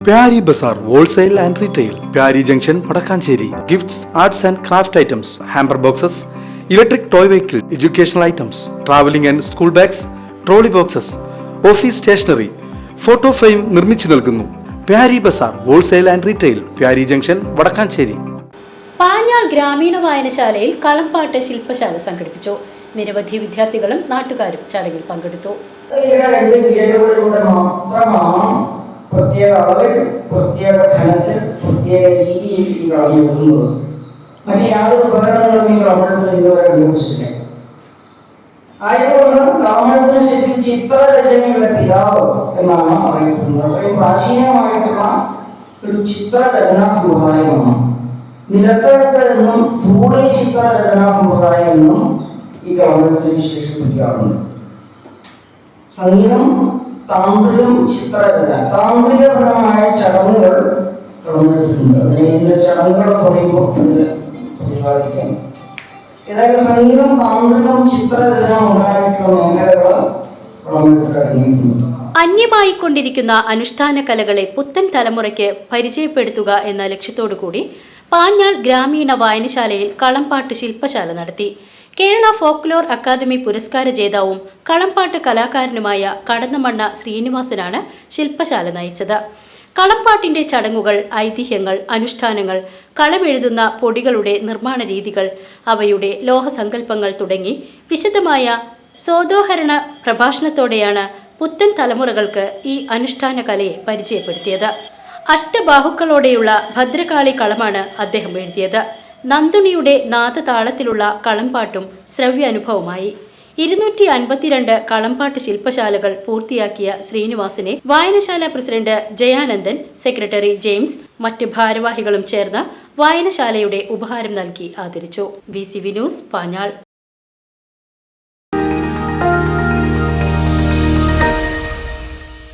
Pyari Bazaar Wholesale and Retail, Pyari Junction, Padakkancherry. Gifts, arts and craft items, hamper boxes, electric toy vehicle, educational items, traveling and school bags, trolley boxes, office stationery, photo frame നിർമ്മിച്ചു നൽകുന്നു. Pyari Bazaar Wholesale and Retail, Pyari Junction, Padakkancherry. Panjal ഗ്രാമീണ വായനശാലയിൽ കളംപാട്ട് ശില്പശാല സംഘടിപ്പിച്ചു. നിരവധി വിദ്യാർത്ഥികളും നാട്ടുകാരും ചടങ്ങിൽ പങ്കെടുത്തു. പ്രത്യേക അളവിൽ പ്രത്യേക ഘനത്തിൽ പ്രത്യേക രീതിയിൽ ഈ കളം എഴുതുന്നത് മറ്റ് യാതൊരു ഉപകരണങ്ങളും ഈ കളമെഴുത്തിന് ഇതുവരെ കണ്ടുപിടിച്ചില്ല. ആയതുകൊണ്ട് കളമെഴുത്തിന് ശരിക്കും ചിത്രരചനയുടെ പിതാവ് എന്നാണ് അറിയപ്പെടുന്നത്. അത്രയും പ്രാചീനമായിട്ടുള്ള ഒരു ചിത്രരചനാ സമ്പ്രദായമാണ്. നിലത്തെഴുത്ത് എന്നും ധൂളി ചിത്രരചനാ സമ്പ്രദായം എന്നും ഈ കളമെഴുത്തിനെ വിശേഷിപ്പിക്കാറുണ്ട്. സംഗീതം, താന്ത്രികം, ചിത്രരചന, താന്ത്രികപരമായ ചടങ്ങുകൾ കളമെഴുത്തുണ്ട്. അതിനെ ചടങ്ങുകൾ പറയുമ്പോൾ പ്രതിപാദിക്കാം. ഏതായാലും സംഗീതം, താന്ത്രികം, ചിത്രരചന ഉണ്ടായിട്ടുള്ള മേഖലകൾ കളമെഴുത്തിൽ അടങ്ങിയിട്ടുണ്ട്. അന്യമായിക്കൊണ്ടിരിക്കുന്ന അനുഷ്ഠാന കലകളെ പുത്തൻ തലമുറയ്ക്ക് പരിചയപ്പെടുത്തുക എന്ന ലക്ഷ്യത്തോടു കൂടി പാഞ്ഞാൾ ഗ്രാമീണ വായനശാലയിൽ കളംപാട്ട് ശില്പശാല നടത്തി. കേരള ഫോക്ലോർ അക്കാദമി പുരസ്കാര ജേതാവും കളംപാട്ട് കലാകാരനുമായ കടന്നമണ്ണ ശ്രീനിവാസനാണ് ശില്പശാല നയിച്ചത്. കളംപാട്ടിന്റെ ചടങ്ങുകൾ, ഐതിഹ്യങ്ങൾ, അനുഷ്ഠാനങ്ങൾ, കളമെഴുതുന്ന പൊടികളുടെ നിർമ്മാണ രീതികൾ, അവയുടെ ലോഹസങ്കല്പങ്ങൾ തുടങ്ങി വിശദമായ സോദോഹരണ പ്രഭാഷണത്തോടെയാണ് പുത്തൻ തലമുറകൾക്ക് ഈ അനുഷ്ഠാന കലയെ പരിചയപ്പെടുത്തിയത്. അഷ്ടബാഹുക്കളോടെയുള്ള ഭദ്രകാളി കളമാണ് അദ്ദേഹം എഴുതിയത്. നന്ദുണിയുടെ നാദതാളത്തിലുള്ള കളംപാട്ടും ശ്രവ്യാനുഭവമായി. 252 കളംപാട്ട് ശില്പശാലകൾ പൂർത്തിയാക്കിയ ശ്രീനിവാസനെ വായനശാല പ്രസിഡന്റ് ജയാനന്ദൻ, സെക്രട്ടറി ജെയിംസ്, മറ്റ് ഭാരവാഹികളും ചേർന്ന് വായനശാലയുടെ ഉപഹാരം നൽകി ആദരിച്ചു. VCV news, Panjal.